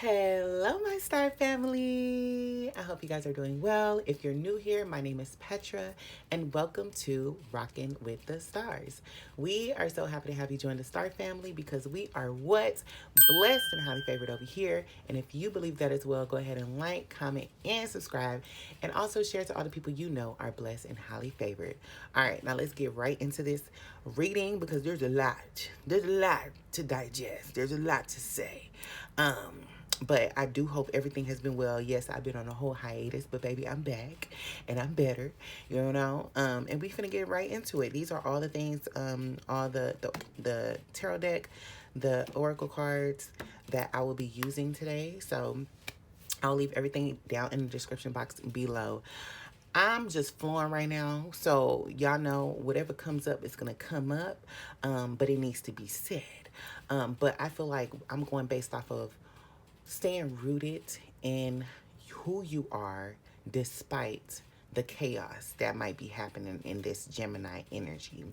Hello, my star family. I hope you guys are doing well. If you're new here, my name is Petra, and welcome to Rockin' with the Stars. We are so happy to have you join the Star family because we are what? Blessed and highly favored over here. And if you believe that as well, go ahead and like, comment, and subscribe. And also share to all the people you know are blessed and highly favored. All right, now let's get right into this reading because there's a lot. There's a lot to digest. There's a lot to say. But I do hope everything has been well. Yes, I've been on a whole hiatus, but baby, I'm back and I'm better, you know. And we finna get right into it. These are all the things, all the tarot deck, the oracle cards that I will be using today. So I'll leave everything down in the description box below. I'm just flowing right now, so y'all know whatever comes up is gonna come up, but it needs to be said. But I feel like I'm going based off of staying rooted in who you are despite the chaos that might be happening in this Gemini energy.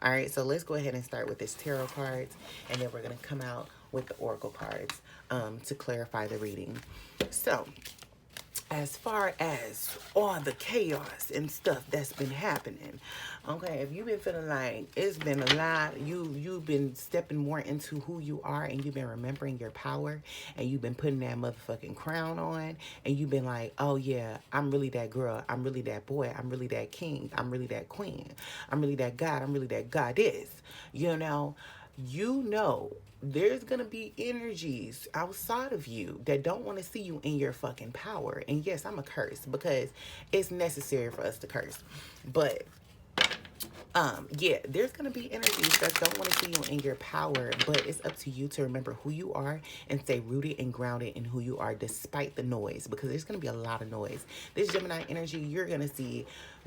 All right, so let's go ahead and start with this tarot cards, and then we're going to come out with the oracle cards to clarify the reading. So as far as all the chaos and stuff that's been happening, okay, if you've been feeling like it's been a lot, you've been stepping more into who you are, and you've been remembering your power, and you've been putting that motherfucking crown on, and you've been like, oh yeah, I'm really that girl, I'm really that boy, I'm really that king, I'm really that queen, I'm really that god, I'm really that goddess, you know there's gonna be energies outside of you that don't want to see you in your fucking power. And yes, I'm a curse because it's necessary for us to curse. But yeah, there's gonna be energies that don't want to see you in your power, but it's up to you to remember who you are and stay rooted and grounded in who you are despite the noise, because there's gonna be a lot of noise. This Gemini energy, you're gonna see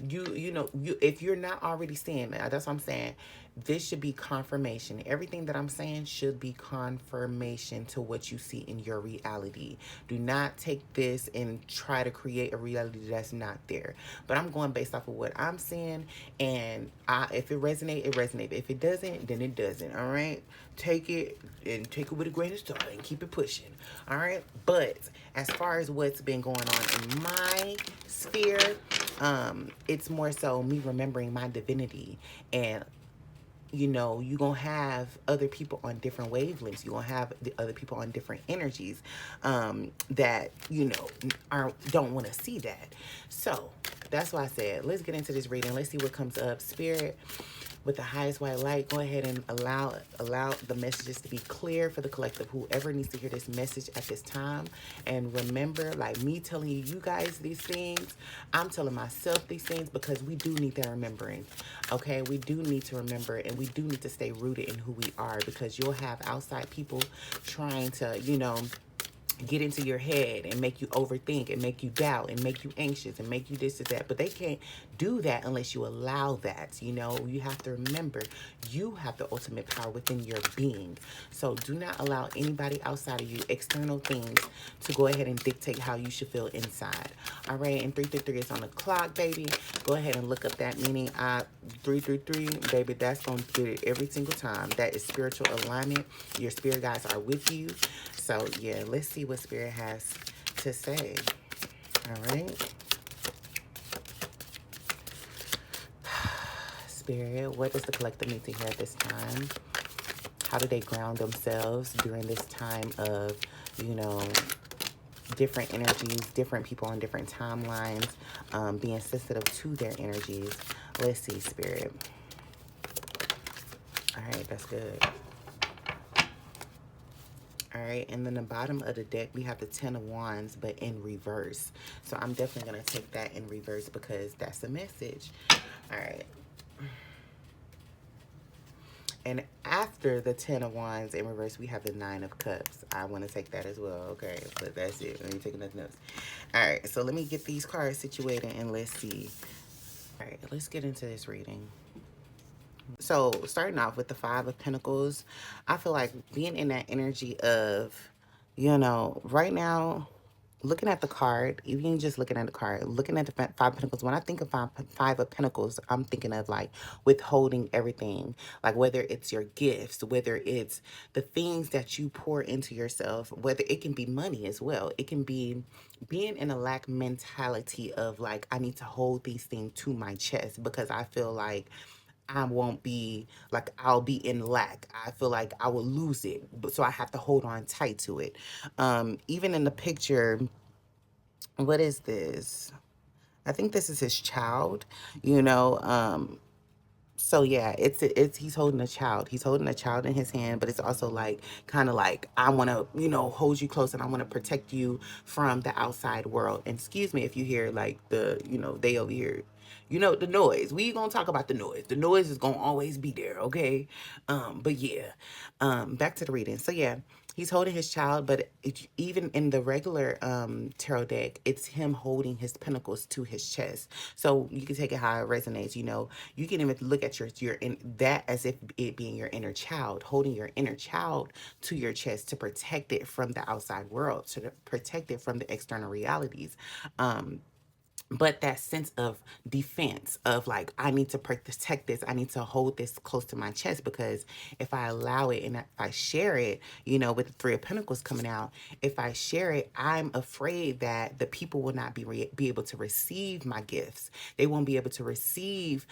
you if you're not already seeing that, that's what I'm saying. This should be confirmation. Everything that I'm saying should be confirmation to what you see in your reality. Do not take this and try to create a reality that's not there. But I'm going based off of what I'm seeing, and if it resonates, it resonates. If it doesn't, then it doesn't. All right, take it with a grain of salt and keep it pushing. All right, but as far as what's been going on in my sphere, it's more so me remembering my divinity. And you're going to have other people on different wavelengths. You're going to have the other people on different energies that, don't want to see that. So that's why I said, let's get into this reading. Let's see what comes up. Spirit, with the highest white light, go ahead and allow the messages to be clear for the collective, whoever needs to hear this message at this time. And remember, like me telling you guys these things, I'm telling myself these things because we do need that remembering. Okay, we do need to remember, and we do need to stay rooted in who we are, because you'll have outside people trying to, get into your head and make you overthink and make you doubt and make you anxious and make you this and that. But they can't do that unless you allow that. You have to remember you have the ultimate power within your being. So do not allow anybody outside of you, external things, to go ahead and dictate how you should feel inside. All right, and 333 is on the clock, baby. Go ahead and look up that meaning. 333, baby, that's going to get it every single time. That is spiritual alignment. Your spirit guides are with you. So yeah, let's see what Spirit has to say. All right. Spirit, what does the collective need to hear at this time? How do they ground themselves during this time of, different energies, different people on different timelines, being sensitive to their energies? Let's see, Spirit. All right, that's good. All right, and then the bottom of the deck, we have the 10 of Wands, but in reverse. So I'm definitely going to take that in reverse because that's a message. All right. And after the 10 of Wands in reverse, we have the 9 of Cups. I want to take that as well. Okay, but that's it. Let me take nothing else. All right, so let me get these cards situated and let's see. All right, let's get into this reading. So starting off with the 5 of Pentacles, I feel like being in that energy of, right now, looking at the card, even just looking at the card, looking at the Five of Pentacles, when I think of five of Pentacles, I'm thinking of like withholding everything, like whether it's your gifts, whether it's the things that you pour into yourself, whether it can be money as well. It can be being in a lack mentality of like, I need to hold these things to my chest because I feel like I won't be like I'll be in lack. I feel like I will lose it, but so I have to hold on tight to it. Even in the picture, what is this? I think this is his child. You know, so yeah, it's he's holding a child. He's holding a child in his hand, but it's also like kind of like I want to, hold you close and I want to protect you from the outside world. And excuse me if you hear like they over here, the noise. We gonna talk about the noise. The noise is gonna always be there, okay? But yeah, back to the reading. So yeah, he's holding his child, but even in the regular tarot deck, it's him holding his pentacles to his chest. So you can take it how it resonates. You can even look at your in that as if it being your inner child, holding your inner child to your chest to protect it from the outside world, to protect it from the external realities. But that sense of defense of like I need to protect this, I need to hold this close to my chest, because if I allow it and if I share it, with the Three of Pentacles coming out, if I share it, I'm afraid that the people will not be able to receive my gifts. They won't be able to receive,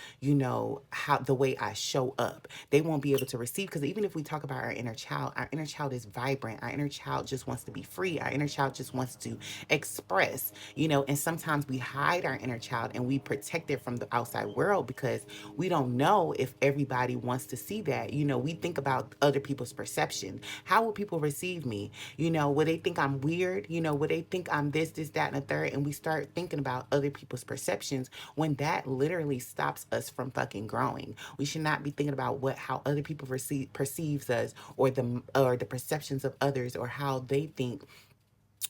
how the way I show up. They won't be able to receive, because even if we talk about our inner child is vibrant. Our inner child just wants to be free. Our inner child just wants to express, and sometimes we hide our inner child and we protect it from the outside world because we don't know if everybody wants to see that. We think about other people's perception. How will people receive me? Will they think I'm weird? Will they think I'm this, that, and the third? And we start thinking about other people's perceptions when that literally stops us from fucking growing. We should not be thinking about how other people perceives us, or the perceptions of others, or how they think,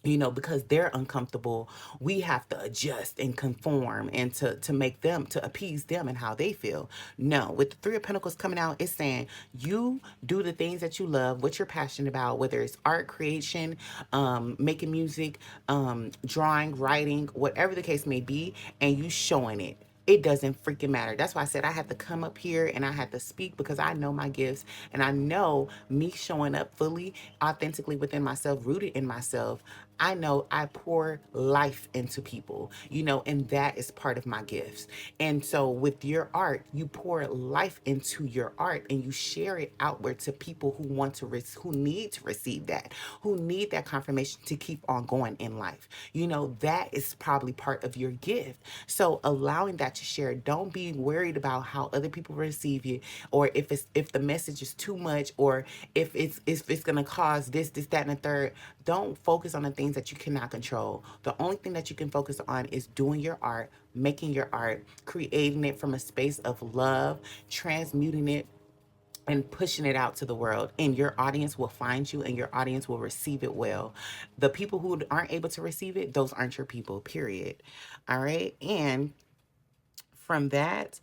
because they're uncomfortable. We have to adjust and conform and to make them, to appease them and how they feel. No, with the Three of Pentacles coming out, it's saying you do the things that you love, what you're passionate about, whether it's art creation, making music, drawing, writing, whatever the case may be, and you showing it. It doesn't freaking matter. That's why I said I had to come up here and I had to speak, because I know my gifts and I know me showing up fully, authentically within myself, rooted in myself. I know I pour life into people, and that is part of my gifts. And so with your art, you pour life into your art and you share it outward to people who who need to receive that, who need that confirmation to keep on going in life. That is probably part of your gift. So allowing that to share, don't be worried about how other people receive you, or if the message is too much, or if it's gonna cause this, that, and the third. Don't focus on the things that you cannot control. The only thing that you can focus on is doing your art, making your art, creating it from a space of love, transmuting it, and pushing it out to the world. And your audience will find you and your audience will receive it well. The people who aren't able to receive it, those aren't your people, period. All right. And from that,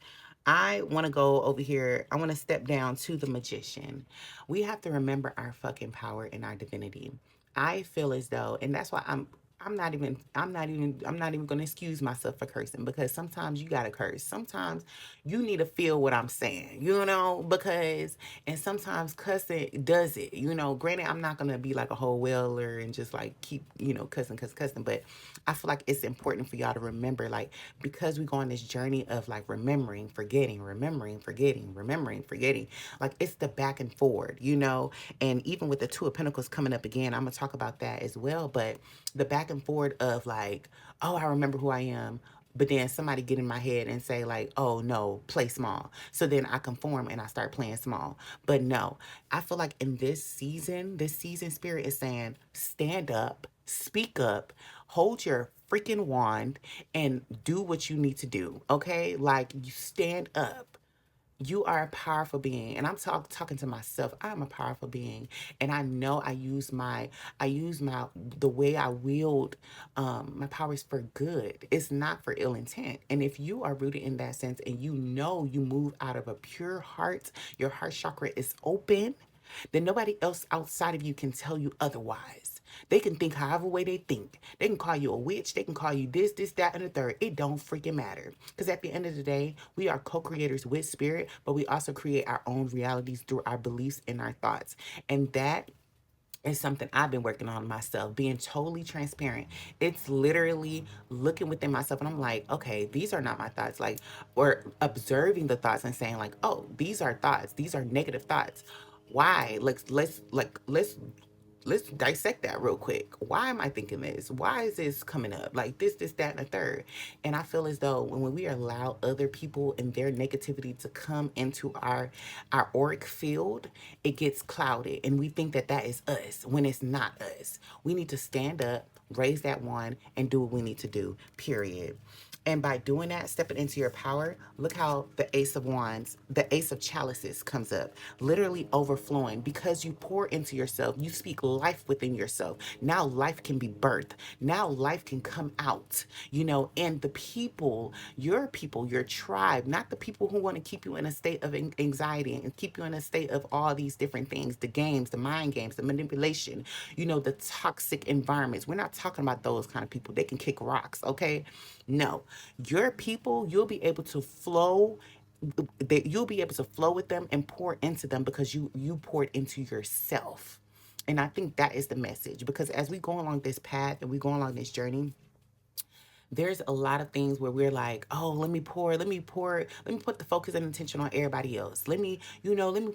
I want to go over here. I want to step down to the Magician. We have to remember our fucking power and our divinity. I feel as though, and that's why I'm not even going to excuse myself for cursing, because sometimes you got to curse. Sometimes you need to feel what I'm saying, because, and sometimes cussing does it, granted, I'm not going to be like a whole wailer and just like keep, cussing, but I feel like it's important for y'all to remember, like, because we go on this journey of like remembering, forgetting, remembering, forgetting, remembering, forgetting, like it's the back and forward, and even with the Two of Pentacles coming up again, I'm gonna talk about that as well. But the back and forward of like, oh, I remember who I am. But then somebody get in my head and say like, oh no, play small. So then I conform and I start playing small. But no, I feel like in this season spirit is saying, stand up, speak up, hold your freaking wand and do what you need to do. Okay? Like you stand up. You are a powerful being, and I'm talking to myself. I'm a powerful being, and I know I use my the way I wield my powers for good. It's not for ill intent. And if you are rooted in that sense, and you move out of a pure heart, your heart chakra is open, then nobody else outside of you can tell you otherwise. They can think however way they think. They can call you a witch. They can call you this, that, and the third. It don't freaking matter. Because at the end of the day, we are co-creators with spirit, but we also create our own realities through our beliefs and our thoughts. And that is something I've been working on myself, being totally transparent. It's literally looking within myself and I'm like, okay, these are not my thoughts. Like, or observing the thoughts and saying like, oh, these are thoughts. These are negative thoughts. Why? Let's dissect that real quick. Why am I thinking this? Why is this coming up? Like this, that, and the third. And I feel as though when we allow other people and their negativity to come into our auric field, it gets clouded, and we think that that is us when it's not us. We need to stand up, raise that one, and do what we need to do. Period. And by doing that, stepping into your power, look how the Ace of Wands, the Ace of Chalices comes up, literally overflowing because you pour into yourself. You speak life within yourself. Now life can be birthed. Now life can come out, and the people, your tribe, not the people who want to keep you in a state of anxiety and keep you in a state of all these different things, the games, the mind games, the manipulation, the toxic environments. We're not talking about those kind of people. They can kick rocks, okay? No, your people, you'll be able to flow. You'll be able to flow with them and pour into them because you poured into yourself. And I think that is the message, because as we go along this path and we go along this journey, there's a lot of things where we're like, oh, let me put the focus and attention on everybody else. Let me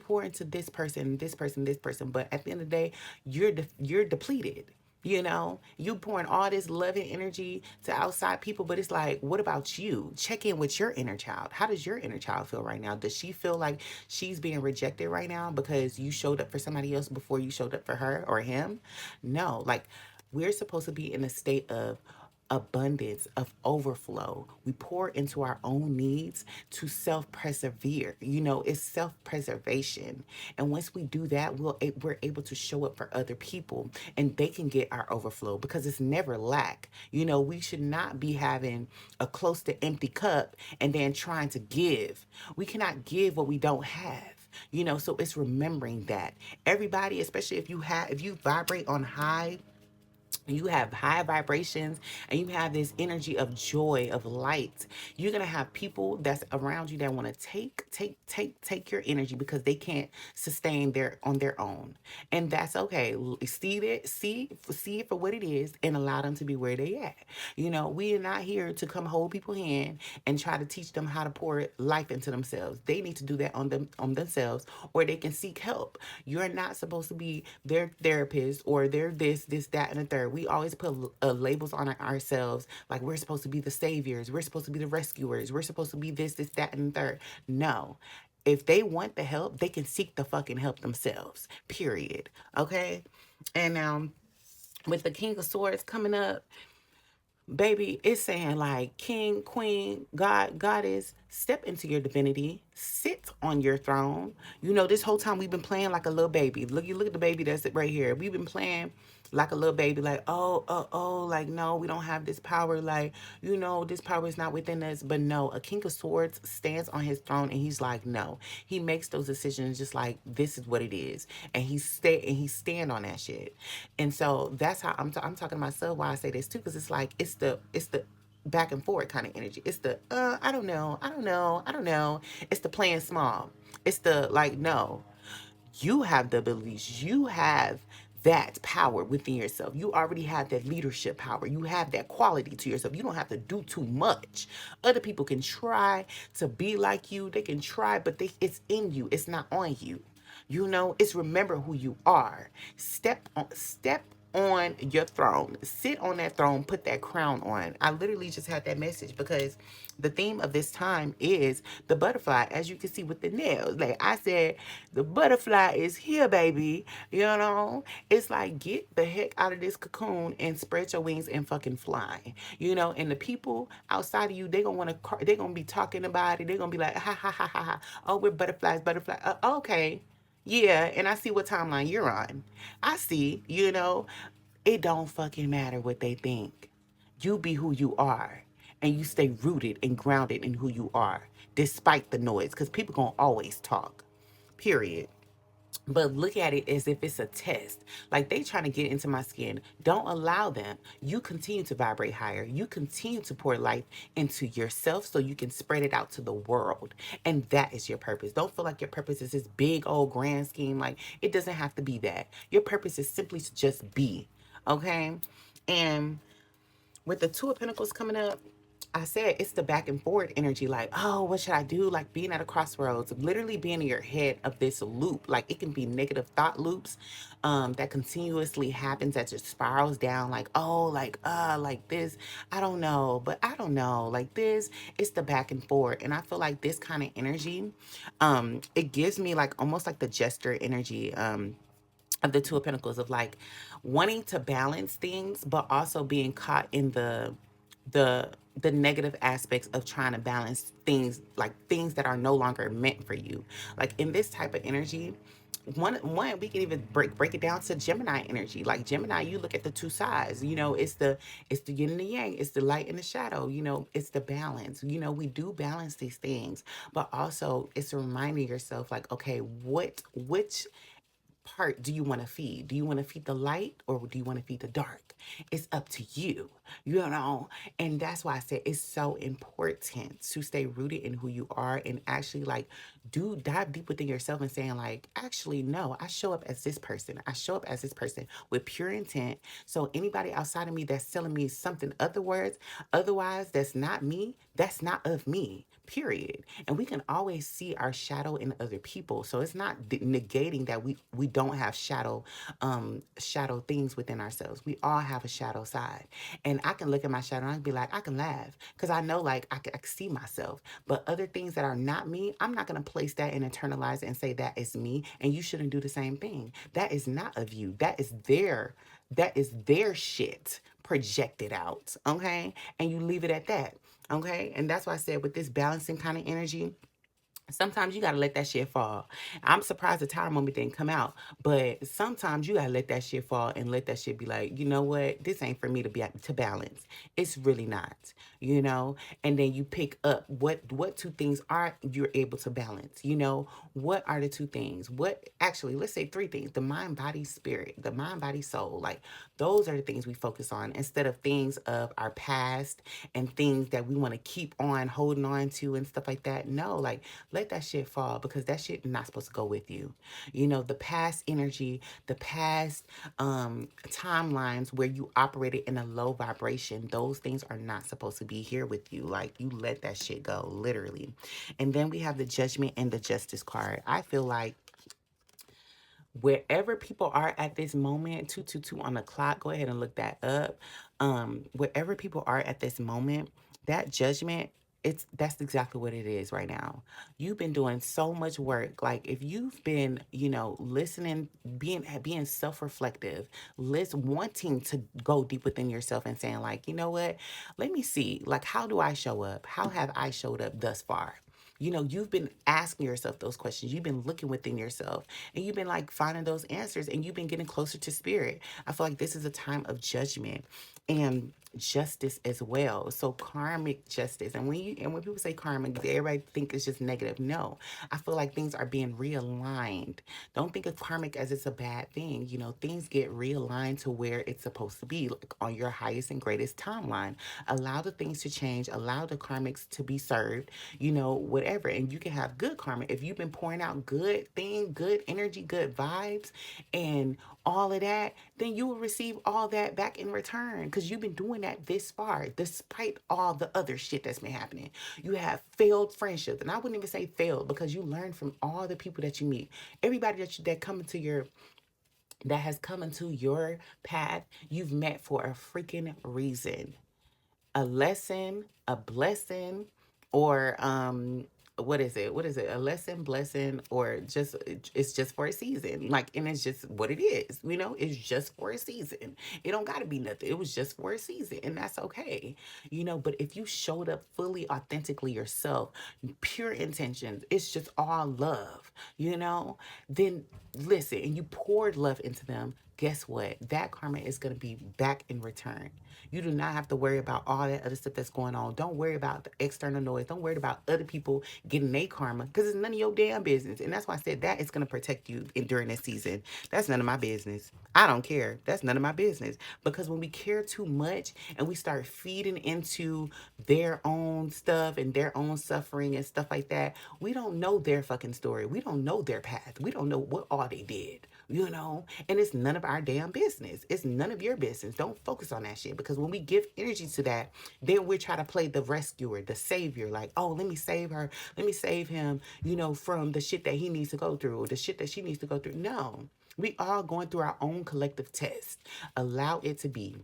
pour into this person, this person, this person. But at the end of the day, you're depleted. You pouring all this love and energy to outside people, but it's like, what about you? Check in with your inner child. How does your inner child feel right now? Does she feel like she's being rejected right now because you showed up for somebody else before you showed up for her or him? No, like, we're supposed to be in a state of abundance, of overflow. We pour into our own needs to self-persevere. It's self-preservation. And once we do that, we're able to show up for other people and they can get our overflow, because it's never lack. We should not be having a close to empty cup and then trying to give. We cannot give what we don't have. So it's remembering that everybody, especially if you vibrate on high, you have high vibrations and you have this energy of joy, of light, you're going to have people that's around you that want to take your energy because they can't sustain their on their own. And that's okay. See it for what it is and allow them to be where they at. We are not here to come hold people hand and try to teach them how to pour life into themselves. They need to do that on themselves, or they can seek help. You're not supposed to be their therapist or their this, that, and the third. We always put labels on ourselves, like we're supposed to be the saviors, we're supposed to be the rescuers, we're supposed to be this, that, and the third. No. If they want the help, they can seek the fucking help themselves. Period. Okay? And with the King of Swords coming up, baby, it's saying like king, queen, god, goddess, step into your divinity, sit on your throne. This whole time we've been playing like a little baby. Look at the baby that's right here. We've been playing like a little baby, like, oh, like, no, we don't have this power. Like, this power is not within us. But no, a King of Swords stands on his throne and he's like, no. He makes those decisions just like, this is what it is. And he stand on that shit. And so that's how I'm talking to myself why I say this too, because it's like, it's the back and forth kind of energy. It's the, I don't know. It's the playing small. It's the like, no. You have the abilities. You have that power within yourself. You already have that leadership power. You have that quality to yourself. You don't have to do too much. Other people can try to be like you. They can try, but it's in you. It's not on you. It's remember who you are. Step on your throne. Sit on that throne, put that crown on. I literally just had that message because the theme of this time is the butterfly, as you can see with the nails. Like I said, the butterfly is here, baby. It's like, get the heck out of this cocoon and spread your wings and fucking fly. And the people outside of you, they're gonna be talking about it. They're gonna be like, ha ha ha ha ha. Oh, we're butterflies. Okay. Yeah, and I see what timeline you're on. I see, it don't fucking matter what they think. You be who you are, and you stay rooted and grounded in who you are, despite the noise, because people gonna always talk. Period. but look at it as if it's a test. Like they trying to get into my skin. Don't allow them. You continue to vibrate higher. You continue to pour life into yourself so you can spread it out to the world. And that is your purpose. Don't feel like your purpose is this big old grand scheme. Like it doesn't have to be that. Your purpose is simply to just be. Okay? And with the Two of Pentacles coming up, I said it's the back and forward energy. Like, oh, what should I do? Like being at a crossroads, literally being in your head of this loop. Like it can be negative thought loops that continuously happens that just spirals down. Like, oh, like this. I don't know, but I don't know. Like this, it's the back and forth. And I feel like this kind of energy, it gives me like almost like the jester energy. Of the Two of Pentacles of like wanting to balance things, but also being caught in the the negative aspects of trying to balance things like things that are no longer meant for you. Like in this type of energy, one we can even break it down to Gemini energy. Like Gemini, you look at the two sides. You know, it's the yin and the yang. It's the light and the shadow. You know, it's the balance. You know, we do balance these things, but also it's reminding yourself like, okay, which part do you want to feed? Do you want to feed the light or do you want to feed the dark? It's up to you, you know? And that's why I said it's so important to stay rooted in who you are and actually like do dive deep within yourself and saying like, actually, no, I show up as this person. I show up as this person with pure intent. So anybody outside of me that's telling me something otherwise, that's not me, that's not of me, period. And we can always see our shadow in other people. So it's not negating that we don't have shadow things within ourselves. We all have a shadow side. And I can look at my shadow and I can be like, I can laugh because I know like I can see myself. But other things that are not me, I'm not going to place that and internalize it and say that is me. And you shouldn't do the same thing. That is not of you. That is their shit projected out. Okay. And you leave it at that. Okay. And that's why I said with this balancing kind of energy, sometimes you gotta let that shit fall. I'm surprised the Tower moment didn't come out, but sometimes you gotta let that shit fall and let that shit be like, you know what, this ain't for me to balance. It's really not, you know. And then you pick up what two things are you're able to balance. You know, what are the two things? What actually, let's say three things: the mind, body, spirit, the mind, body, soul. Like those are the things we focus on instead of things of our past and things that we want to keep on holding on to and stuff like that. No, like let that shit fall because that shit not supposed to go with you. You know, the past energy, the past timelines where you operated in a low vibration, those things are not supposed to be here with you. Like you let that shit go, literally. And then we have the judgment and the justice card. I feel like wherever people are at this moment, 222 on the clock, go ahead and look that up. Wherever people are at this moment, that judgment, that's exactly what it is right now. You've been doing so much work. Like if you've been, you know, listening, being self-reflective, wanting to go deep within yourself and saying, like, you know what, let me see, like, how do I show up? How have I showed up thus far? You know, you've been asking yourself those questions. You've been looking within yourself and you've been like finding those answers and you've been getting closer to spirit. I feel like this is a time of judgment and justice as well. So karmic justice. And when people say karmic, everybody think it's just negative. No. I feel like things are being realigned. Don't think of karmic as it's a bad thing. You know, things get realigned to where it's supposed to be, like on your highest and greatest timeline. Allow the things to change, allow the karmics to be served, you know, whatever. And you can have good karma. If you've been pouring out good thing, good energy, good vibes, and all of that, then you will receive all that back in return because you've been doing that this far, despite all the other shit that's been happening. You have failed friendships, and I wouldn't even say failed because you learn from all the people that you meet. Everybody that come into your that has come into your path, you've met for a freaking reason, a lesson, a blessing, or what is it? What is it? A lesson, blessing, or just it's just for a season. Like, and it's just what it is. You know, it's just for a season. It don't gotta be nothing. It was just for a season, and that's okay. You know, but if you showed up fully, authentically yourself, pure intentions, it's just all love. You know, then listen, and you poured love into them. guess what? That karma is going to be back in return. You do not have to worry about all that other stuff that's going on. Don't worry about the external noise. Don't worry about other people getting their karma because it's none of your damn business. And that's why I said that is going to protect you during this season. That's none of my business. I don't care. That's none of my business. Because when we care too much and we start feeding into their own stuff and their own suffering and stuff like that, we don't know their fucking story. We don't know their path. We don't know what all they did, And it's none of our damn business. It's none of your business. Don't focus on that shit because when we give energy to that, then we try to play the rescuer, the savior. Like, oh, let me save her. Let me save him, from the shit that he needs to go through or the shit that she needs to go through. No. We all going through our own collective test. Allow it to be.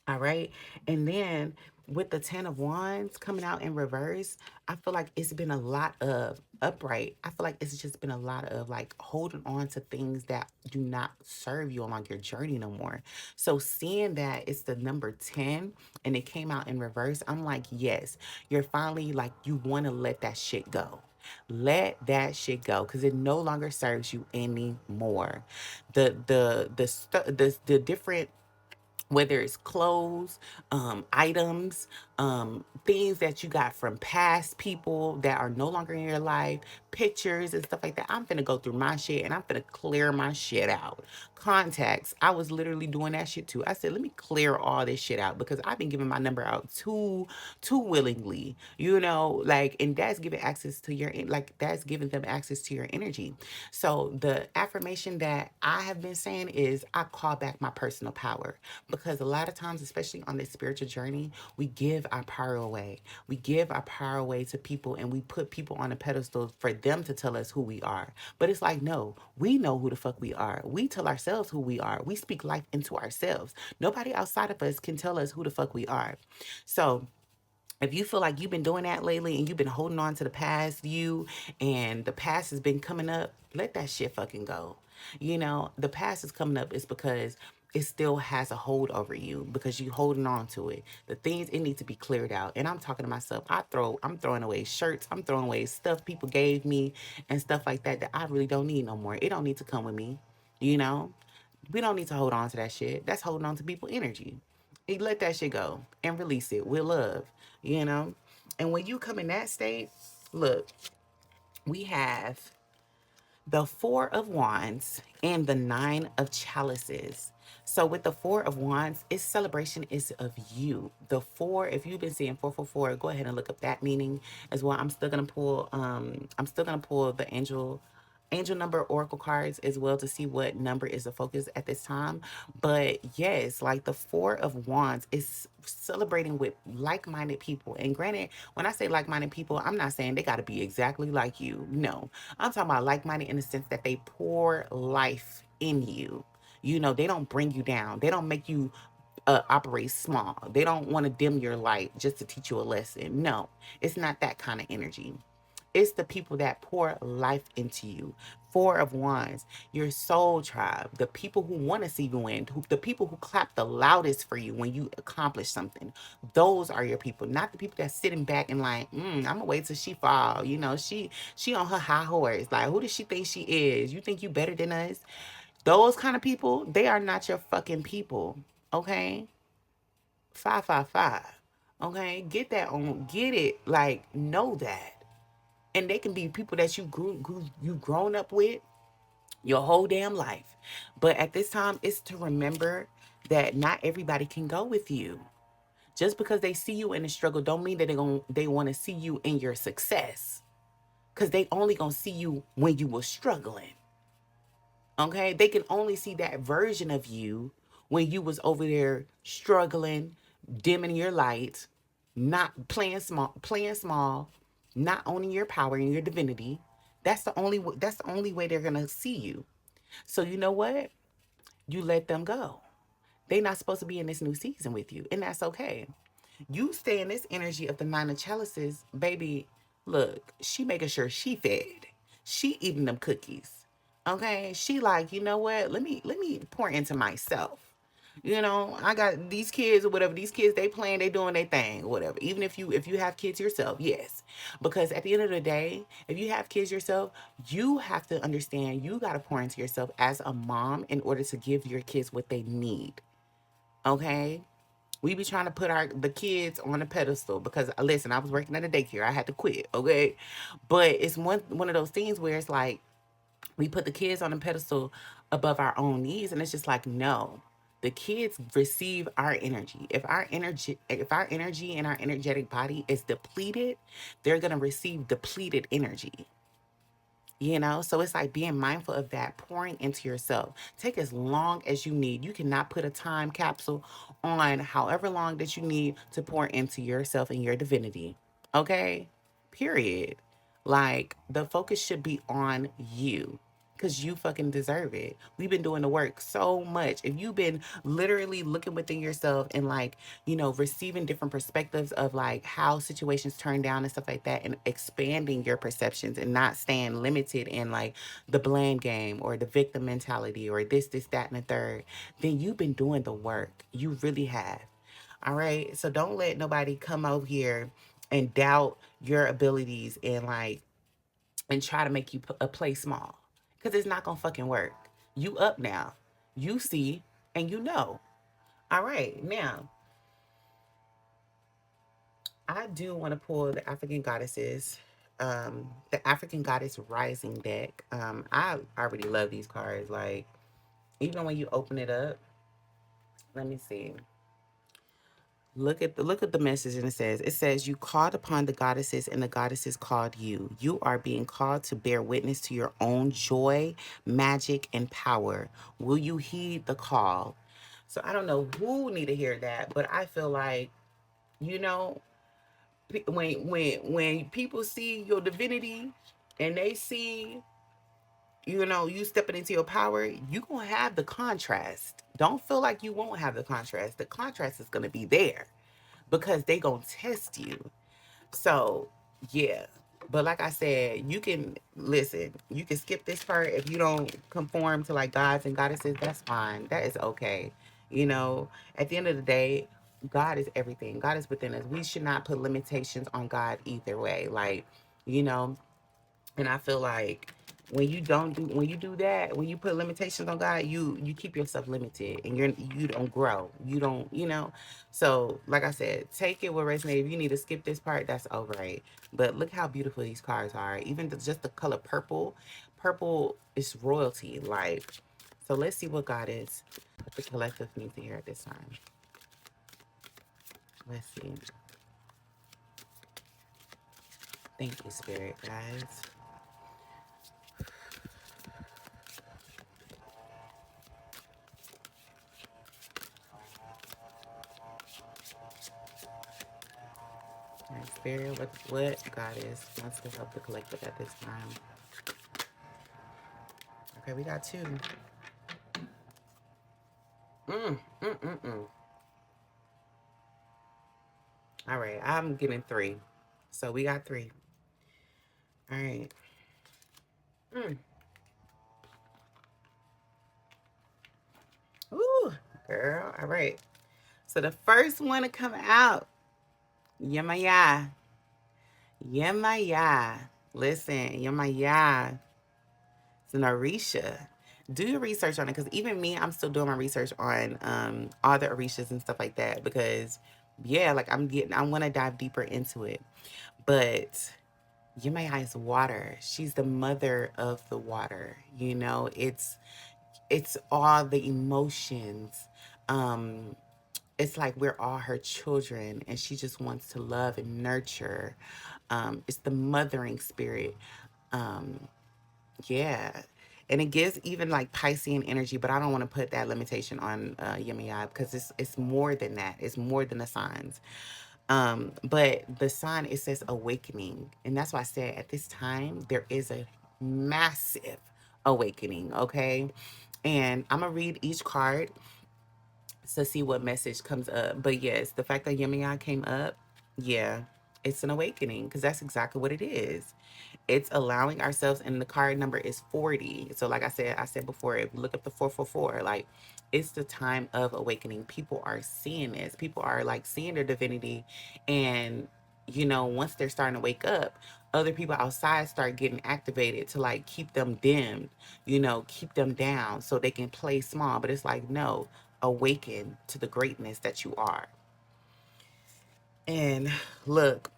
All right. And then with the 10 of Wands coming out in reverse, I feel like it's been a lot of upright. I feel like it's just been a lot of like holding on to things that do not serve you along your journey no more. So seeing that it's the number 10 and it came out in reverse, I'm like, yes, you're finally like, you want to let that shit go. Let that shit go because it no longer serves you anymore. The different, whether it's clothes, items, things that you got from past people that are no longer in your life, pictures and stuff like that. I'm finna go through my shit and I'm finna clear my shit out. Contacts, I was literally doing that shit too. I said, let me clear all this shit out because I've been giving my number out too willingly, like, and that's giving access to your, like, that's giving them access to your energy. So the affirmation that I have been saying is I call back my personal power because a lot of times, especially on this spiritual journey, we give our power away. We give our power away to people and we put people on a pedestal for them to tell us who we are. But it's like, no, we know who the fuck we are. We tell ourselves who we are. We speak life into ourselves. Nobody outside of us can tell us who the fuck we are. So if you feel like you've been doing that lately and you've been holding on to the past you and the past has been coming up, let that shit fucking go. The past is coming up is because it still has a hold over you because you holding on to it. The things, it needs to be cleared out. And I'm talking to myself. I'm throwing away shirts. I'm throwing away stuff people gave me and stuff like that I really don't need no more. It don't need to come with me. You know? We don't need to hold on to that shit. That's holding on to people energy. You let that shit go and release it with love, you know? And when you come in that state, look, we have the Four of Wands and the Nine of Chalices. So with the Four of Wands, its celebration is of you. The four, if you've been seeing 444, go ahead and look up that meaning as well. I'm still gonna pull the angel number oracle cards as well to see what number is the focus at this time. But yes, like the Four of Wands is celebrating with like-minded people. And granted, when I say like-minded people, I'm not saying they got to be exactly like you. No, I'm talking about like-minded in the sense that they pour life in you. They don't bring you down. They don't make you operate small. They don't want to dim your light just to teach you a lesson. No, it's not that kind of energy. It's the people that pour life into you. Four of Wands, your soul tribe, the people who want to see you win, the people who clap the loudest for you when you accomplish something. Those are your people, not the people that's sitting back and like, I'm gonna wait till she fall. She on her high horse. Like, who does she think she is? You think you better than us? Those kind of people, they are not your fucking people. Okay, 555. Okay, get that on, get it. Like, know that. And they can be people that you grown up with your whole damn life. But at this time, it's to remember that not everybody can go with you. Just because they see you in a struggle don't mean that they want to see you in your success. Because they only gonna see you when you were struggling. Okay? They can only see that version of you when you was over there struggling, dimming your light, not playing small, not owning your power and your divinity. That's the only way they're gonna see you. So you know what? You let them go. They not supposed to be in this new season with you, and that's okay. You stay in this energy of the Nine of Chalices, baby. Look, she making sure she fed. She eating them cookies. Okay, she like, you know what? Let me pour into myself. You know, I got these kids or whatever. These kids, they playing, they doing their thing, or whatever. Even if you have kids yourself, yes. Because at the end of the day, if you have kids yourself, you have to understand you got to pour into yourself as a mom in order to give your kids what they need. Okay? We be trying to put the kids on a pedestal because listen, I was working at a daycare. I had to quit, okay? But it's one of those things where it's like we put the kids on a pedestal above our own needs, and it's just like, no. The kids receive our energy. If our energy and our energetic body is depleted, they're going to receive depleted energy. So it's like being mindful of that, pouring into yourself. Take as long as you need. You cannot put a time capsule on however long that you need to pour into yourself and your divinity. Okay? Period. Like, the focus should be on you because you fucking deserve it. We've been doing the work so much. If you've been literally looking within yourself and, like, receiving different perspectives of like how situations turn down and stuff like that, and expanding your perceptions and not staying limited in like the blame game or the victim mentality or this, that, and the third, then you've been doing the work. You really have. All right. So don't let nobody come over here and doubt your abilities and try to make you play small, because it's not gonna fucking work. You up now. You see and you know. All right. Now, I do want to pull the African Goddesses, the African Goddess Rising deck. I already love these cards. Like, even when you open it up, let me see. Look at the message, and it says you called upon the goddesses and the goddesses called you. You are being called to bear witness to your own joy, magic, and power. Will you heed the call? So I don't know who need to hear that, but I feel like, you know, when people see your divinity and they see, you stepping into your power, you gonna have the contrast. Don't feel like you won't have the contrast. The contrast is gonna be there because they gonna test you. So, yeah. But like I said, you can listen. You can skip this part if you don't conform to like gods and goddesses. That's fine. That is okay. At the end of the day, God is everything. God is within us. We should not put limitations on God either way. Like, you know, and I feel like when you do that, when you put limitations on God, you keep yourself limited, and you don't grow. You don't, So, like I said, take it with resonate. If you need to skip this part, that's all right. But look how beautiful these cards are. Even just the color purple. Purple is royalty. Like, so let's see what God is. The collective needs to hear at this time. Let's see. Thank you, Spirit, guys. And Spirit, what Goddess wants to help the collective at this time. Okay, we got two. Mm, mm, mm, mm. All right, I'm getting three. So we got three. All right. Mm. Ooh, girl. All right. So the first one to come out, Yamaya. Yamaya. Listen, Yamaya. It's an Orisha. Do your research on it, because even me, I'm still doing my research on all the Orishas and stuff like that, because yeah, like I want to dive deeper into it. But Yemaya is water. She's the mother of the water. It's all the emotions. Um, it's like we're all her children, and she just wants to love and nurture. It's the mothering spirit. Um, Yeah. And it gives even like Piscean energy, but I don't want to put that limitation on Yemaya, because it's more than that. It's more than the signs. But the sign, it says awakening. And that's why I said at this time there is a massive awakening, okay? And I'm gonna read each card to see what message comes up. But yes, the fact that Yemaya came up, yeah, it's an awakening, because that's exactly what it is. It's allowing ourselves, and the card number is 40. So like I said before, if you look up the 444, like it's the time of awakening. People are seeing this. People are like seeing their divinity, and once they're starting to wake up, other people outside start getting activated to like keep them dimmed, keep them down so they can play small. But it's like, no, awaken to the greatness that you are. And look,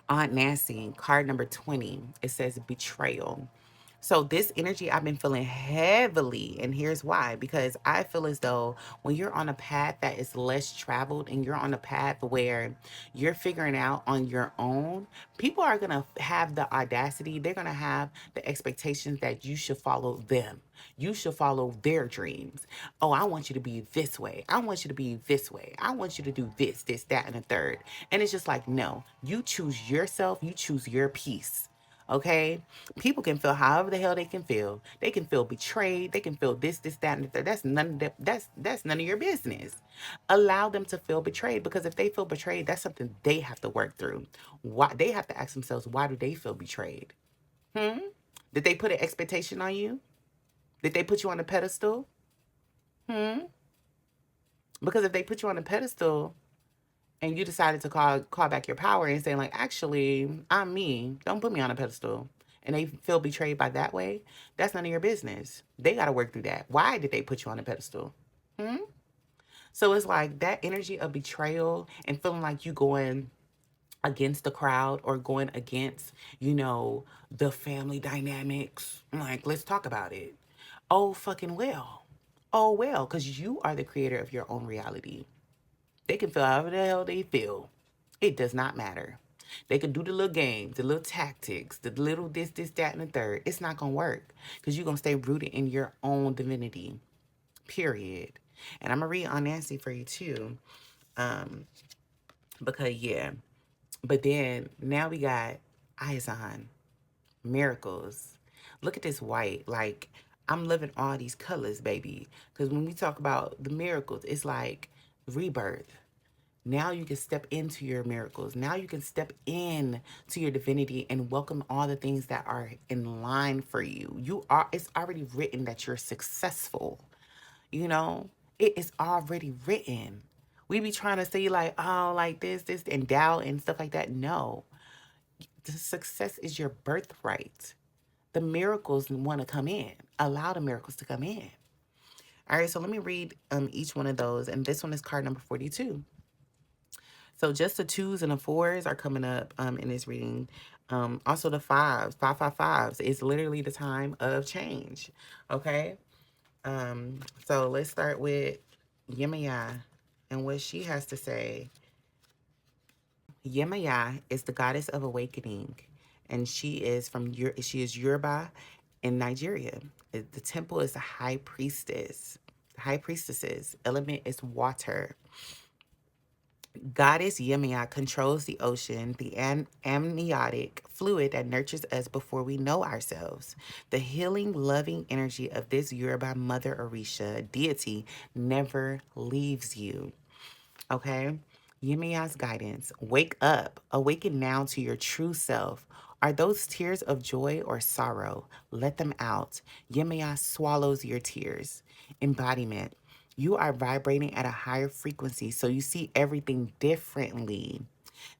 Aunt Nancy, card number 20, it says betrayal. So this energy I've been feeling heavily, and here's why. Because I feel as though when you're on a path that is less traveled and you're on a path where you're figuring out on your own, people are going to have the audacity, they're going to have the expectations that you should follow them. You should follow their dreams. Oh, I want you to be this way. I want you to be this way. I want you to do this, this, that, and the third. And it's just like, no, you choose yourself. You choose your peace. Okay? People can feel however the hell they can feel. They can feel betrayed. They can feel this, this, that, and the third. That's none of your business. Allow them to feel betrayed, because if they feel betrayed, that's something they have to work through. Why they have to ask themselves, why do they feel betrayed? Hmm? Did they put an expectation on you? Did they put you on a pedestal? Hmm? Because if they put you on a pedestal and you decided to call back your power and saying like, actually, I'm me. Don't put me on a pedestal. And they feel betrayed by that way, that's none of your business. They got to work through that. Why did they put you on a pedestal? Hmm? So it's like that energy of betrayal and feeling like you going against the crowd or going against, the family dynamics. Like, let's talk about it. Oh, fucking well. Oh, well, because you are the creator of your own reality. They can feel however the hell they feel. It does not matter. They can do the little games, the little tactics, the little this, that, and the third. It's not going to work because you're going to stay rooted in your own divinity, period. And I'm going to read on Nancy for you too. Um, because, yeah. But then now we got eyes on miracles. Look at this white. Like, I'm living all these colors, baby. Because when we talk about the miracles, it's like rebirth. Now you can step into your miracles. Now you can step in to your divinity and welcome all the things that are in line for you. It's already written that you're successful. You know, it is already written. We be trying to say like, oh, like this, and doubt and stuff like that. No, the success is your birthright. The miracles want to come in. Allow the miracles to come in. All right, so let me read each one of those. And this one is card number 42. So just the twos and the fours are coming up in this reading. Also the fives, 555s. It's literally the time of change. Okay. So let's start with Yemaya and what she has to say. Yemaya is the goddess of awakening, and she is Yoruba in Nigeria. The temple is the high priestess. The high priestess's element is water. Goddess Yemaya controls the ocean, the amniotic fluid that nurtures us before we know ourselves. The healing, loving energy of this Yoruba Mother Orisha deity never leaves you. Okay? Yemaya's guidance. Wake up. Awaken now to your true self. Are those tears of joy or sorrow? Let them out. Yemaya swallows your tears. Embodiment. You are vibrating at a higher frequency, so you see everything differently.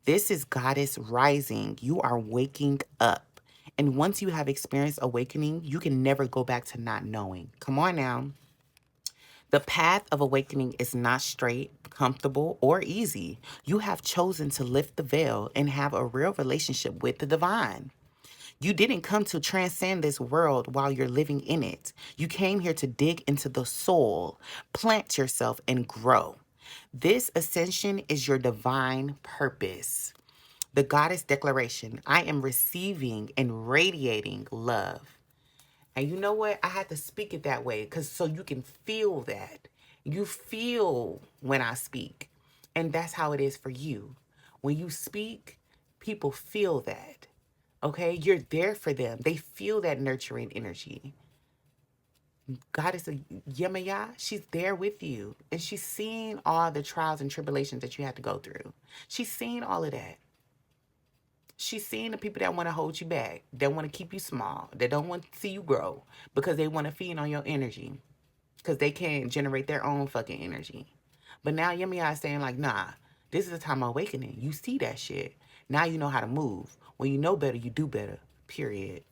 This is Goddess rising. You are waking up. And once you have experienced awakening, you can never go back to not knowing. Come on now. The path of awakening is not straight, comfortable, or easy. You have chosen to lift the veil and have a real relationship with the divine. You didn't come to transcend this world while you're living in it. You came here to dig into the soul, plant yourself, and grow. This ascension is your divine purpose. The goddess declaration: I am receiving and radiating love. And you know what? I had to speak it that way because so you can feel that. You feel when I speak. And that's how it is for you. When you speak, people feel that. Okay? You're there for them. They feel that nurturing energy. Goddess Yemaya, she's there with you. And she's seeing all the trials and tribulations that you had to go through. She's seeing all of that. She's seeing the people that want to hold you back, that want to keep you small, that don't want to see you grow because they want to feed on your energy because they can't generate their own fucking energy. But now Yummy Eye saying like, nah, this is a time of awakening. You see that shit. Now you know how to move. When you know better, you do better. Period.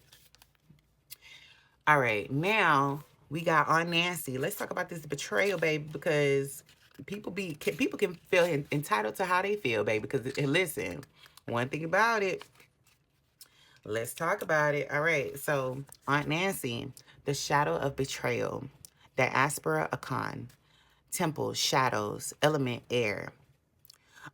All right, now we got Aunt Nancy. Let's talk about this betrayal, baby, because people can feel entitled to how they feel, baby. Because listen, one thing about it, let's talk about it. All right, so Aunt Nancy, the shadow of betrayal, the aspera akan, temple, shadows, element, air.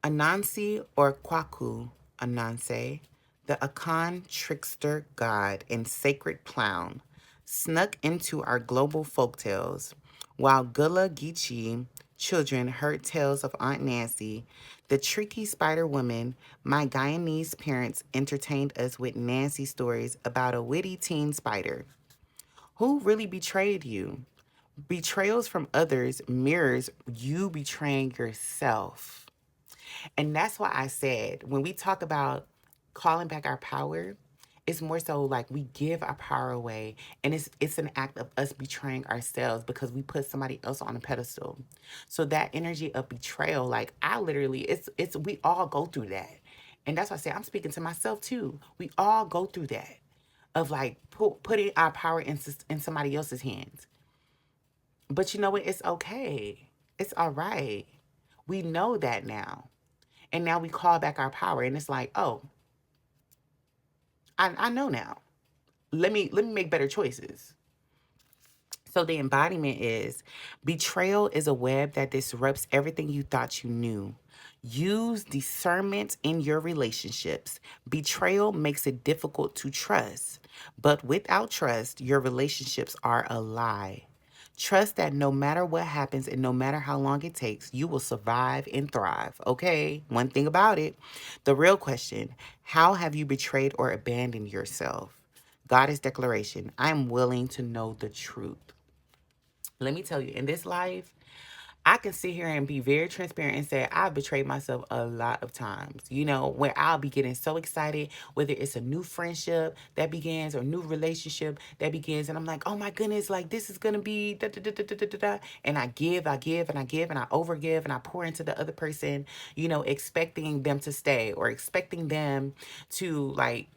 Anansi or Kwaku Ananse, the Akan trickster god and sacred clown, snuck into our global folktales. While Gullah Geechee children heard tales of Aunt Nancy, the tricky spider woman, my Guyanese parents entertained us with Nancy stories about a witty teen spider. Who really betrayed you? Betrayals from others mirrors you betraying yourself. And that's why I said when we talk about calling back our power, it's more so like we give our power away and it's an act of us betraying ourselves because we put somebody else on a pedestal. So that energy of betrayal, like I literally it's we all go through that. And that's why I say I'm speaking to myself too. We all go through that of like putting our power in somebody else's hands. But you know what? It's okay. It's all right. We know that now. And now we call back our power and it's like, oh, I know now. Let me make better choices. So the embodiment is betrayal is a web that disrupts everything you thought you knew. Use discernment in your relationships. Betrayal makes it difficult to trust, but without trust, your relationships are a lie. Trust that no matter what happens and no matter how long it takes, you will survive and thrive. Okay? One thing about it, the real question, how have you betrayed or abandoned yourself? Goddess declaration, I'm willing to know the truth. Let me tell you, in this life, I can sit here and be very transparent and say I've betrayed myself a lot of times. You know, where I'll be getting so excited, whether it's a new friendship that begins or new relationship that begins, and I'm like, oh my goodness, like this is gonna be da da da da da da da. Da. And I give, I give, and I give, and I overgive, and I pour into the other person, you know, expecting them to stay or expecting them to like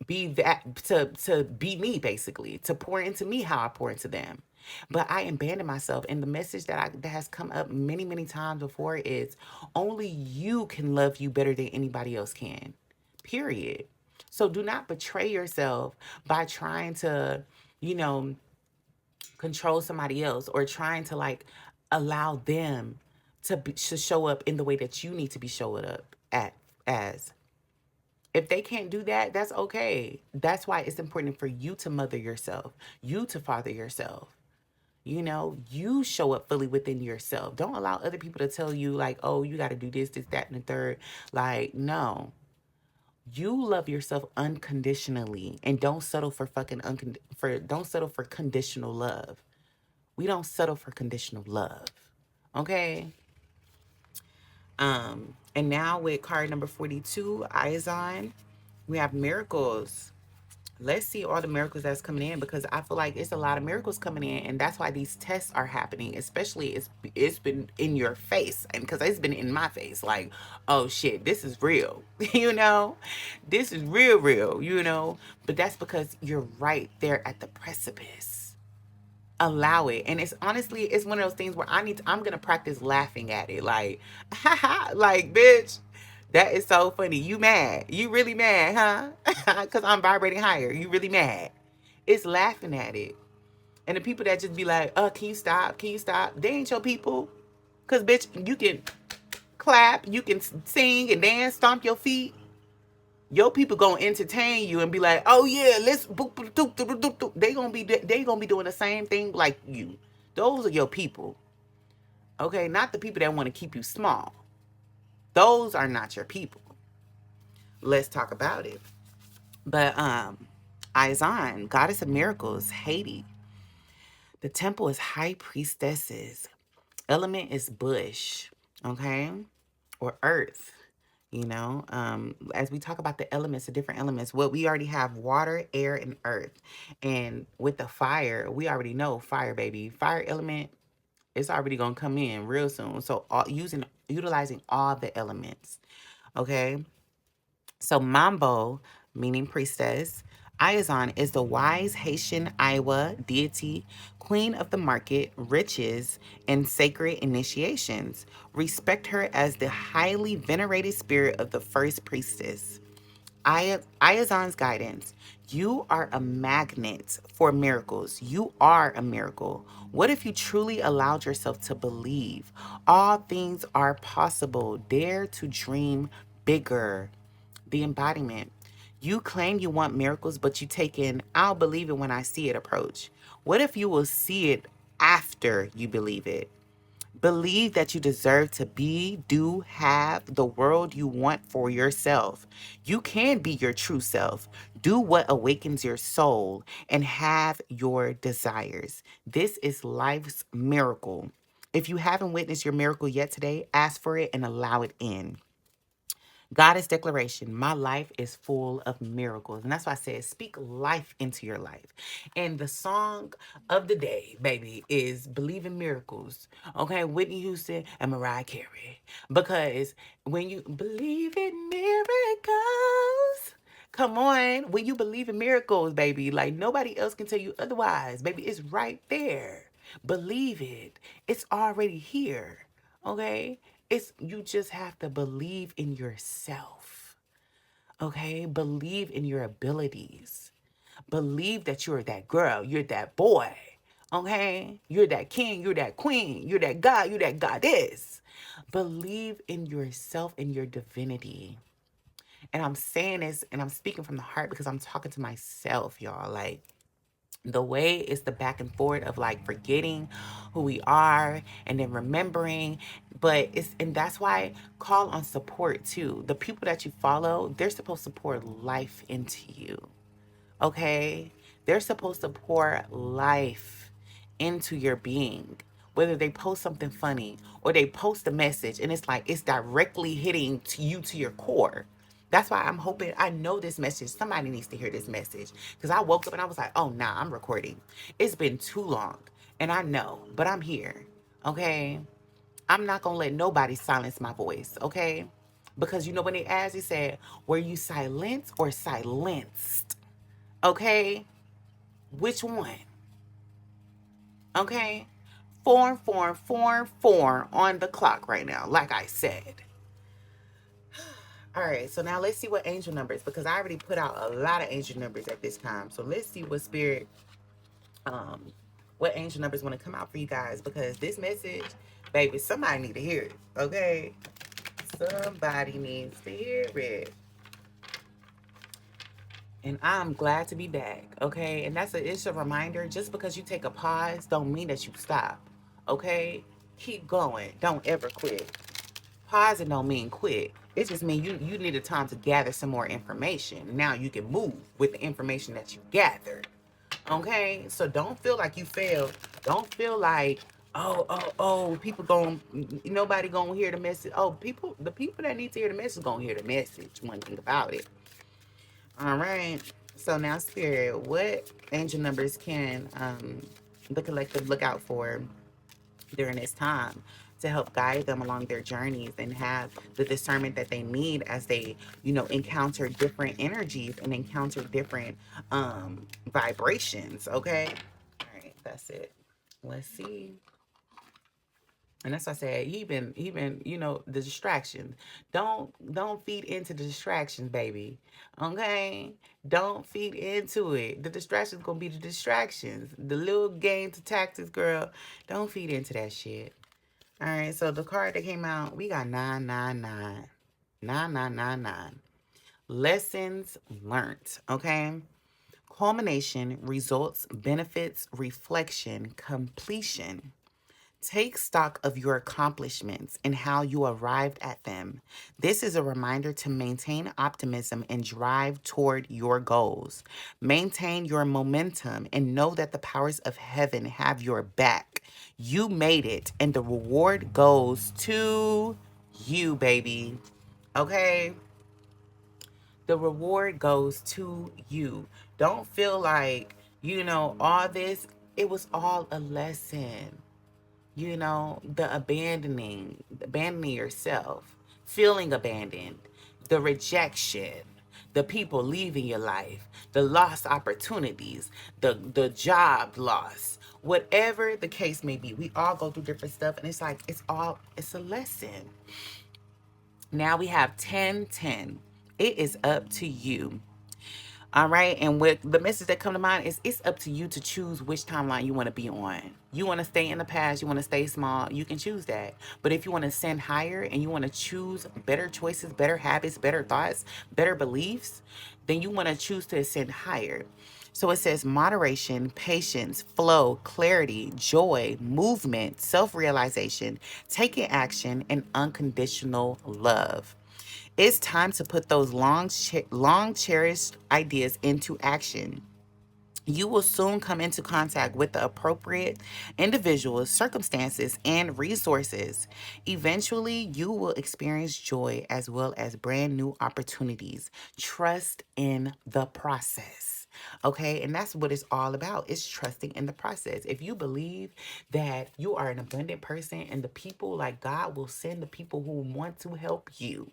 be that to be me basically to pour into me how I pour into them. But I abandon myself, and the message that has come up many times before is only you can love you better than anybody else can, period. So do not betray yourself by trying to, you know, control somebody else or trying to like allow them to show up in the way that you need to be showing up at as. If they can't do that, that's okay. That's why it's important for you to mother yourself, you to father yourself. You know, you show up fully within yourself. Don't allow other people to tell you, like, oh, you got to do this, this, that, and the third. Like, no. You love yourself unconditionally and don't settle for don't settle for conditional love. We don't settle for conditional love. Okay? And now with card number 42, Eyes On, we have miracles. Let's see all the miracles that's coming in because I feel like it's a lot of miracles coming in, and that's why these tests are happening. Especially it's been in your face, and because it's been in my face, like, oh shit, this is real, you know, this is real, you know. But that's because you're right there at the precipice. Allow it, and it's honestly it's one of those things where I'm gonna practice laughing at it, like, haha, like bitch. That is so funny. You mad? You really mad, huh? Because I'm vibrating higher. You really mad? It's laughing at it. And the people that just be like, can you stop? Can you stop? They ain't your people. Because, bitch, you can clap, you can sing and dance, stomp your feet. Your people gonna entertain you and be like, oh yeah, let's they gonna be doing the same thing like you. Those are your people. Okay, not the people that want to keep you small. Those are not your people. Let's talk about it. But Izan, goddess of miracles, Haiti. The temple is high priestesses. Element is bush, okay? Or earth. As we talk about the elements, the different elements, what we already have: water, air, and earth. And with the fire, we already know fire, baby. Fire element, it's already gonna come in real soon. So utilizing all the elements. Okay. So Mambo, meaning priestess, Ayazon is the wise Haitian Iowa deity, queen of the market, riches, and sacred initiations. Respect her as the highly venerated spirit of the first priestess. Ayazon's guidance. You are a magnet for miracles. You are a miracle. What if you truly allowed yourself to believe? All things are possible. Dare to dream bigger. The embodiment. You claim you want miracles, but you take in, I'll believe it when I see it approach. What if you will see it after you believe it? Believe that you deserve to be, do, have the world you want for yourself. You can be your true self. Do what awakens your soul and have your desires. This is life's miracle. If you haven't witnessed your miracle yet today, ask for it and allow it in. Goddess declaration, my life is full of miracles. And that's why I said, speak life into your life. And the song of the day, baby, is Believe in Miracles. Okay, Whitney Houston and Mariah Carey. Because when you believe in miracles, come on, when you believe in miracles, baby, like nobody else can tell you otherwise. Baby, it's right there. Believe it. It's already here. Okay? It's you just have to believe in yourself. Okay? Believe in your abilities. Believe that you're that girl, you're that boy. Okay? You're that king, you're that queen, you're that god, you're that goddess. Believe in yourself and your divinity. And I'm saying this and I'm speaking from the heart because I'm talking to myself, y'all. Like, the way is the back and forth of like forgetting who we are and then remembering, but that's why call on support too. The people that you follow, they're supposed to pour life into you. Okay, they're supposed to pour life into your being, whether they post something funny or they post a message and it's like it's directly hitting to you, to your core. That's why I'm hoping, I know this message, somebody needs to hear this message. Because I woke up and I was like, oh, nah, I'm recording. It's been too long. And I know, but I'm here. Okay? I'm not going to let nobody silence my voice. Okay? Because you know when they asked, they said, were you silenced or silenced? Okay? Which one? Okay? Four on the clock right now, like I said. All right, so now let's see what angel numbers, because I already put out a lot of angel numbers at this time. So let's see what spirit, what angel numbers want to come out for you guys, because this message, baby, somebody need to hear it, okay? Somebody needs to hear it. And I'm glad to be back, okay? And it's a reminder, just because you take a pause don't mean that you stop, okay? Keep going. Don't ever quit. Pausing don't mean quit. It just means you need a time to gather some more information. Now you can move with the information that you gathered. Okay? So don't feel like you failed. Don't feel like, people nobody gonna hear the message. Oh, the people that need to hear the message gonna hear the message. One thing about it. All right. So now, Spirit, what angel numbers can the collective look out for during this time to help guide them along their journeys and have the discernment that they need as they, encounter different energies and encounter different vibrations? Okay. All right. That's it. Let's see. And that's why I said, even, the distractions. Don't feed into the distractions, baby. Okay? Don't feed into it. The distractions gonna be the distractions. The little games, the tactics, girl. Don't feed into that shit. All right, so the card that came out, we got 999. 9999. Lessons learned, okay? Culmination, results, benefits, reflection, completion. Take stock of your accomplishments and how you arrived at them. This is a reminder to maintain optimism and drive toward your goals. Maintain your momentum and know that the powers of heaven have your back. You made it, and the reward goes to you, baby. Okay, the reward goes to you. Don't feel like, all this, it was all a lesson. The abandoning yourself, feeling abandoned, the rejection, the people leaving your life, the lost opportunities, the job loss, whatever the case may be. We all go through different stuff, and it's like it's a lesson. Now we have 1010. It is up to you. All right. And with the message that come to mind is it's up to you to choose which timeline you want to be on. You want to stay in the past, you want to stay small, you can choose that. But if you want to ascend higher and you want to choose better choices, better habits, better thoughts, better beliefs, then you want to choose to ascend higher. So it says moderation, patience, flow, clarity, joy, movement, self realization, taking action, and unconditional love. It's time to put those long cherished ideas into action. You will soon come into contact with the appropriate individuals, circumstances, and resources. Eventually, you will experience joy as well as brand new opportunities. Trust in the process. Okay, and that's what it's all about. It's trusting in the process. If you believe that you are an abundant person and the people, like, God will send the people who want to help you,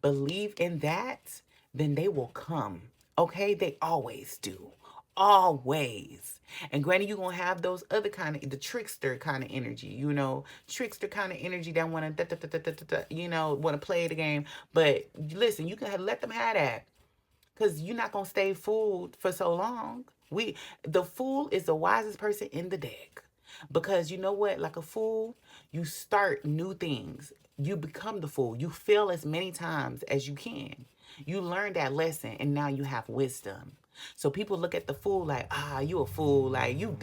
believe in that, then they will come. Okay? They always do. Always. And granted, you're gonna have those other kind of the trickster kind of energy, trickster kind of energy that wanna wanna play the game. But listen, you can let them have that. Cause you're not gonna stay fooled for so long. The fool is the wisest person in the deck. Because you know what? Like a fool, you start new things. You become the fool. You fail as many times as you can. You learn that lesson and now you have wisdom. So people look at the fool like, you a fool. Like you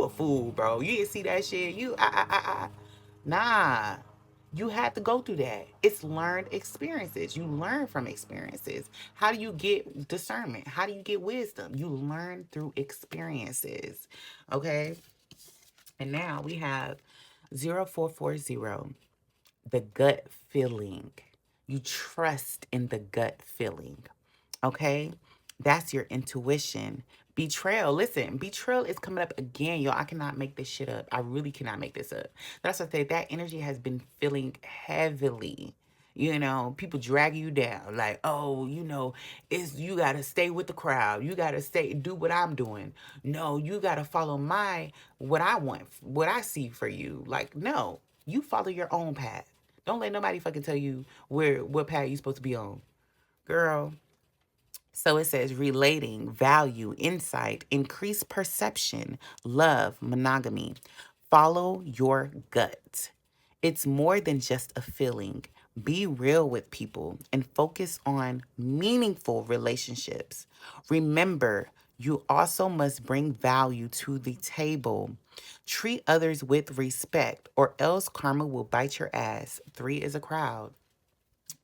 a fool, bro. You didn't see that shit. Nah. You had to go through that. It's learned experiences. You learn from experiences. How do you get discernment? How do you get wisdom? You learn through experiences. Okay? And now we have 0440, the gut feeling. You trust in the gut feeling. Okay? That's your intuition. Betrayal. Listen, betrayal is coming up again, y'all. I cannot make this shit up. I really cannot make this up. That's what I say. That energy has been feeling heavily. People drag you down. Like, oh, it's you gotta stay with the crowd. You gotta do what I'm doing. No, you gotta follow what I want, what I see for you. Like, no, you follow your own path. Don't let nobody fucking tell you what path you're supposed to be on. Girl, so it says relating, value, insight, increase perception, love, monogamy. Follow your gut. It's more than just a feeling. Be real with people and focus on meaningful relationships. Remember, you also must bring value to the table. Treat others with respect, or else karma will bite your ass. 3 is a crowd.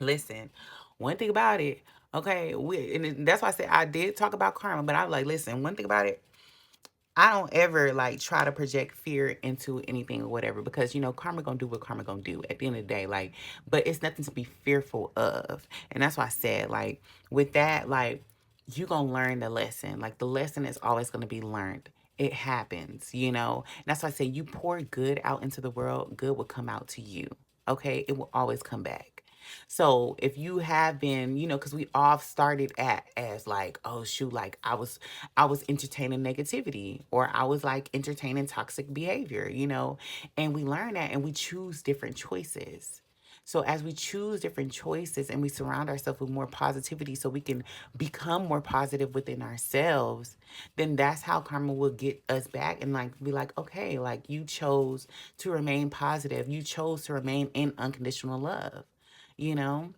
Listen, one thing about it, okay, that's why I said I did talk about karma, but I was like, listen, one thing about it, I don't ever like try to project fear into anything or whatever because karma gonna do what karma gonna do at the end of the day. Like, but it's nothing to be fearful of. And that's why I said, like, with that, like, you gonna learn the lesson. Like the lesson is always gonna be learned. It happens. And that's why I say you pour good out into the world, good will come out to you. Okay? It will always come back. So if you have been, because we all started as like, oh shoot, like I was entertaining negativity or I was like entertaining toxic behavior. And we learn that and we choose different choices. So as we choose different choices and we surround ourselves with more positivity so we can become more positive within ourselves, then that's how karma will get us back and like be like, okay, like you chose to remain positive. You chose to remain in unconditional love, you know?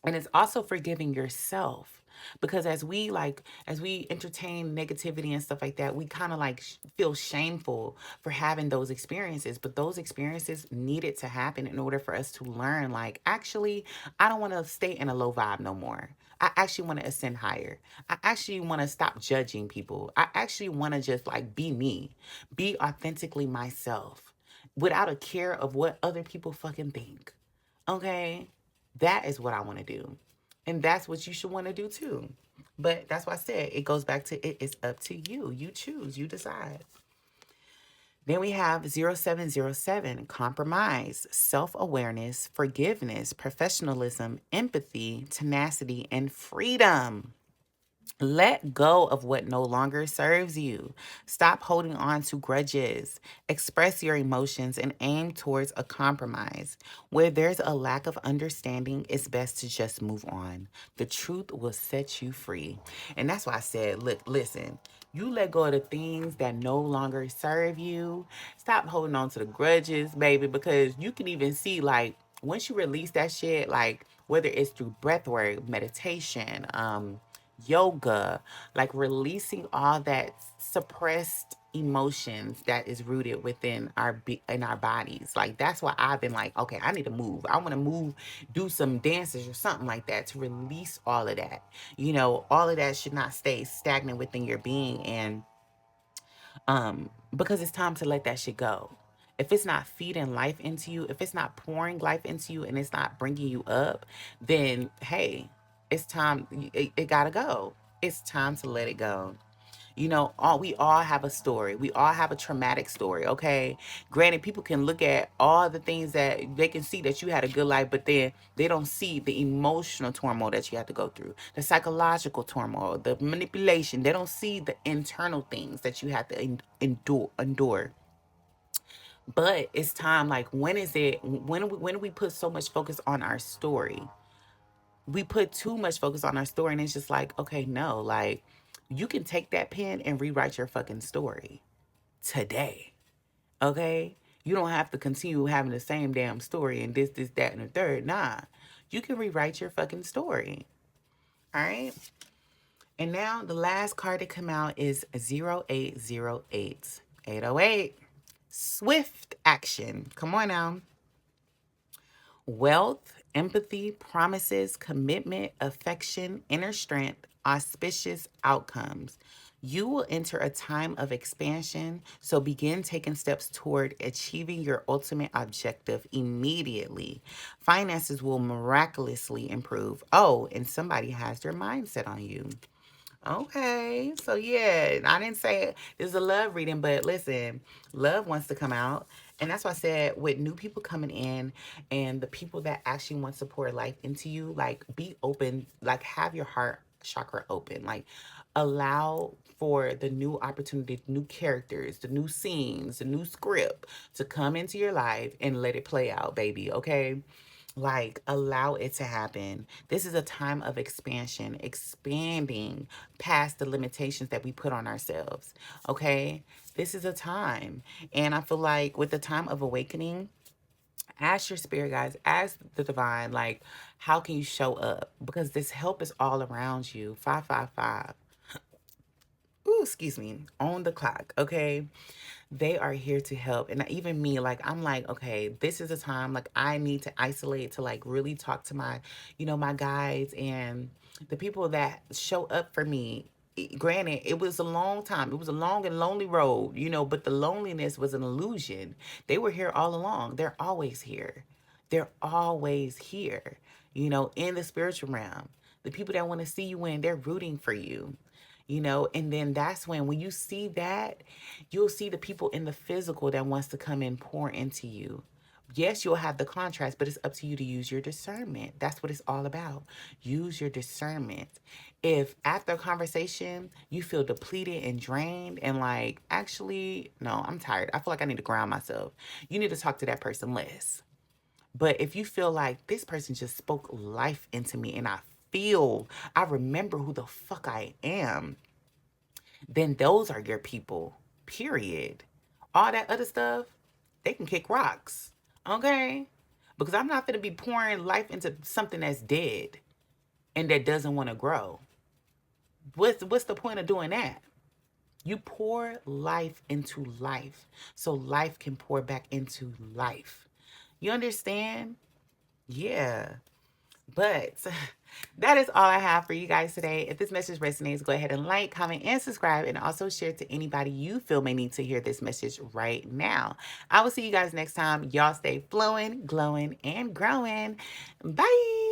And it's also forgiving yourself because as we entertain negativity and stuff like that, we kind of like feel shameful for having those experiences, but those experiences needed to happen in order for us to learn, like, actually, I don't want to stay in a low vibe no more. I actually want to ascend higher. I actually want to stop judging people. I actually want to just like be me, be authentically myself without a care of what other people fucking think. Okay? That is what I want to do. And that's what you should want to do too. But that's why I said it goes back to it is up to you. You choose, you decide. Then we have 0707 compromise, self awareness, forgiveness, professionalism, empathy, tenacity, and freedom. Let go of what no longer serves you. Stop holding on to grudges. Express your emotions and aim towards a compromise. Where there's a lack of understanding, it's best to just move on. The truth will set you free. And that's why I said, look, listen, you let go of the things that no longer serve you. Stop holding on to the grudges, baby, because you can even see, like, once you release that shit, like, whether it's through breath work, meditation, yoga, like releasing all that suppressed emotions that is rooted within in our bodies. Like that's why I've been like, okay, I need to move. I want to move, do some dances or something like that to release all of that. All of that should not stay stagnant within your being, and because it's time to let that shit go. If it's not feeding life into you, if it's not pouring life into you and it's not bringing you up, then hey, it's time. It gotta go. It's time to let it go. We all have a story. We all have a traumatic story, okay? Granted, people can look at all the things that they can see that you had a good life, but then they don't see the emotional turmoil that you had to go through, the psychological turmoil, the manipulation. They don't see the internal things that you have to endure. But it's time, like, when we put so much focus on our story? We put too much focus on our story, and it's just like, okay, no, like, you can take that pen and rewrite your fucking story today, okay? You don't have to continue having the same damn story and this, that, and the third. Nah, you can rewrite your fucking story, all right? And now the last card to come out is 0808. 808. Swift action. Come on now. Wealth, empathy, promises, commitment, affection, inner strength, auspicious outcomes. You will enter a time of expansion, so begin taking steps toward achieving your ultimate objective immediately. Finances will miraculously improve. Oh, and somebody has their mindset on you. Okay, so yeah, I didn't say this is a love reading, but listen, love wants to come out. And that's why I said with new people coming in and the people that actually want to pour life into you, like be open, like have your heart chakra open, like allow for the new opportunity, new characters, the new scenes, the new script to come into your life and let it play out, baby, okay? Like, allow it to happen. This is a time of expansion, expanding past the limitations that we put on ourselves. Okay? This is a time. And I feel like with the time of awakening, ask your spirit guys, ask the divine, like, how can you show up? Because this help is all around you. 555. Ooh, excuse me, on the clock, okay? They are here to help. And even me, like, I'm like, okay, this is a time, like, I need to isolate to, like, really talk to my, my guides and the people that show up for me. Granted, it was a long time. It was a long and lonely road, but the loneliness was an illusion. They were here all along. They're always here. They're always here, in the spiritual realm. The people that want to see you win, they're rooting for you, and then that's when you see that, you'll see the people in the physical that wants to come and pour into you. Yes, you'll have the contrast, but it's up to you to use your discernment. That's what it's all about. Use your discernment. If after a conversation you feel depleted and drained and like, actually, no, I'm tired, I feel like I need to ground myself, you need to talk to that person less. But if you feel like this person just spoke life into me and I remember who the fuck I am, then those are your people, period. All that other stuff, they can kick rocks, okay? Because I'm not going to be pouring life into something that's dead and that doesn't want to grow. What's the point of doing that? You pour life into life so life can pour back into life. You understand? Yeah. But that is all I have for you guys today. If this message resonates, go ahead and like, comment, and subscribe, and also share to anybody you feel may need to hear this message right now. I will see you guys next time. Y'all stay flowing, glowing, and growing. Bye.